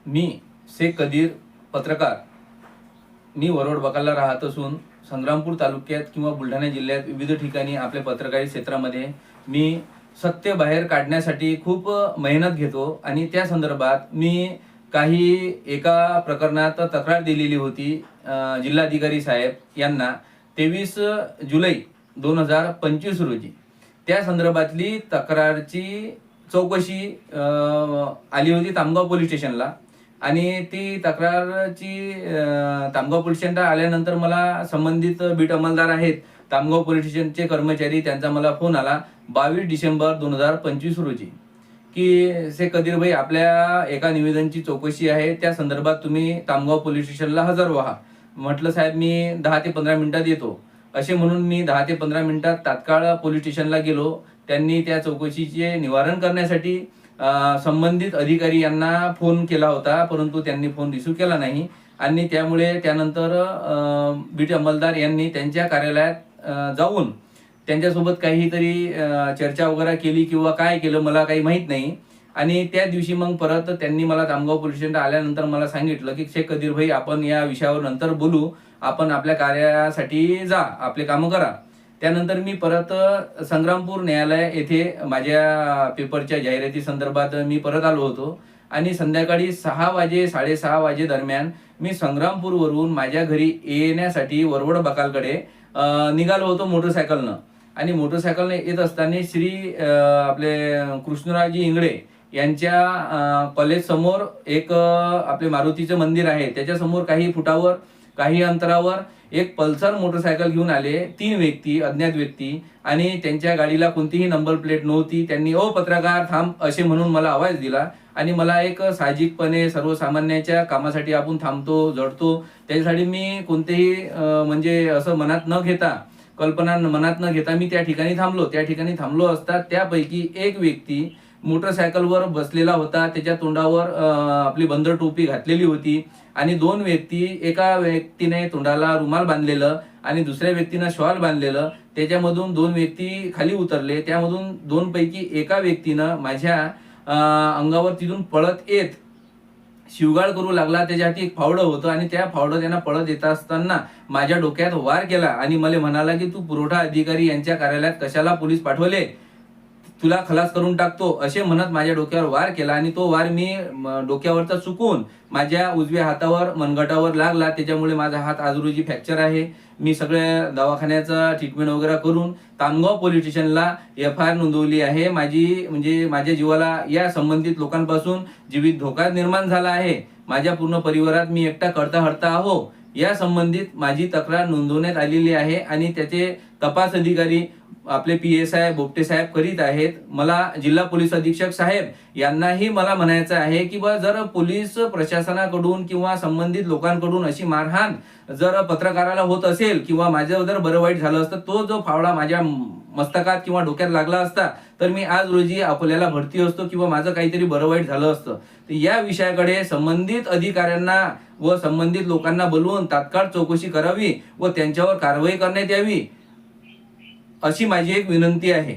मी शेख कदीर पत्रकार. मी वरोड बकालला राहत असून संग्रामपूर तालुक्यात किंवा बुलढाणा जिल्ह्यात विविध ठिकाणी आपल्या पत्रकारी क्षेत्रामध्ये मी सत्य बाहेर काढण्यासाठी खूप मेहनत घेतो आणि त्या संदर्भात मी काही एका प्रकरणात तक्रार दिलेली होती जिल्हाधिकारी साहेब यांना 23 जुलै 2025 रोजी. त्या संदर्भातली तक्रारची चौकशी आली होती तामगाव पोलीस स्टेशनला आणि ती तक्रारची तामगाव पोलीस स्टेशनला आल्यानंतर मला संबंधित बीट अंमलदार आहेत तामगाव पोलीस स्टेशनचे कर्मचारी, त्यांचा मला फोन आला 22 डिसेंबर 2025 रोजी की शेख कदीर भाई, आपल्या एका निवेदनची चौकशी आहे, त्या संदर्भात तुम्ही तामगाव पोलीस स्टेशनला हजर व्हा. म्हटलं साहेब मी 10 ते 15 मिनिटात येतो असे म्हणून मी 10 ते 15 मिनिटात तात्काळ पोलीस स्टेशनला गेलो. त्यांनी त्या चौकशीचे निवारण करण्यासाठी संबंधित अधिकारी यांना फोन केला होता, परंतु त्यांनी फोन रिसीव्ह केला नाही आणि त्यामुळे त्यानंतर बीट अंमलदार यांनी त्यांच्या कार्यालयात जाऊन त्यांच्यासोबत काहीतरी चर्चा वगैरे केली किंवा काय केलं मला काही माहीत नाही. आणि त्या दिवशी मग परत त्यांनी मला तामगाव पोलीस स्टेशनला आल्यानंतर मला सांगितलं की शेख कदीर भाई, आपण या विषयावर नंतर बोलू, आपण आपल्या कार्यासाठी जा, आपले कामं करा. त्यानंतर मी परत संग्रामपूर न्यायालय येथे माझ्या पेपरच्या जाहिराती संदर्भात मी परत आलो होतो आणि संध्याकाळी 6 वाजे 6:30 वाजे दरम्यान मी संग्रामपूरवरून माझ्या घरी येण्यासाठी वरवड बकालकडे निघालो होतो मोटरसायकलनं. आणि मोटरसायकलने येत असताना श्री आपले कृष्णरावजी इंगळे यांच्या कॉलेज समोर एक आपले मारुतीचं मंदिर आहे, त्याच्यासमोर काही फुटावर काही अंतरावर एक पल्सर मोटरसायकल घेऊन आले 3 व्यक्ती, अज्ञात व्यक्ती, आणि त्यांच्या गाडीला कोणतीही नंबर प्लेट नव्हती. त्यांनी ओ पत्रकार थांब असे म्हणून मला आवाज दिला आणि मला एक साहजिकपणे सर्वसामान्याच्या कामासाठी आपण थांबतो जडतो त्याच्यासाठी मी कोणतेही म्हणजे असं मनात न घेता, कल्पना मनात न घेता मी त्या ठिकाणी थांबलो असता त्यापैकी एक व्यक्ती मोटरसायकलवर बसलेला होता, त्याच्या तोंडावर आपली बंदर टोपी घातलेली होती आणि 2 व्यक्ती, एका व्यक्तीने तोंडाला रुमाल बांधलेलं आणि दुसऱ्या व्यक्तीनं शॉल बांधलेलं, त्याच्यामधून 2 व्यक्ती खाली उतरले. त्यामधून 2 पैकी एका व्यक्तीनं माझ्या अंगावर तिथून पळत येत शिवगाळ करू लागला. त्याच्या हाती एक फावडं होतं आणि त्या फावडं त्यांना पळत येत असताना माझ्या डोक्यात वार केला आणि मला म्हणाला की तू पुरवठा अधिकारी यांच्या कार्यालयात कशाला पोलीस पाठवले, तुला खलास करून टाकतो असे म्हणत माझ्या डोक्यावर वार केला आणि तो वार मी डोक्यावरचा चुकून माझ्या उजव्या हातावर मनगटावर लागला. त्याच्यामुळे माझा हात आज रोजी फ्रॅक्चर आहे. मी सगळ्या दवाखान्याचा ट्रीटमेंट वगैरे करून तामगाव पोलीस स्टेशनला FIR नोंदवली आहे. माझ्या जीवाला या संबंधित लोकांपासून जीवित धोका निर्माण झाला आहे. माझ्या पूर्ण परिवारात मी एकटा करता हरता आहो. या संबंधित माझी तक्रार नोंदवण्यात आलेली आहे आणि त्याचे तपास अधिकारी आपले PSI बोपटे साहेब करीत आहेत. मला जिल्हा पोलीस अधीक्षक साहेब यांनाही मला म्हणायचं आहे की जर पोलीस प्रशासनाकडून किंवा संबंधित लोकांकडून अशी मारहाण जर पत्रकाराला होत असेल किंवा माझं जर बरं वाईट झालं असतं, तो जो फावडा माझ्या मस्तकात किंवा डोक्यात लागला असता तर मी आज रोजी अकोल्याला भरती असतो किंवा माझं काहीतरी बरं वाईट झालं असतं. तर या विषयाकडे संबंधित अधिकाऱ्यांना व संबंधित लोकांना बोलवून तात्काळ चौकशी करावी व त्यांच्यावर कारवाई करण्यात यावी अशी माझी एक विनंती आहे.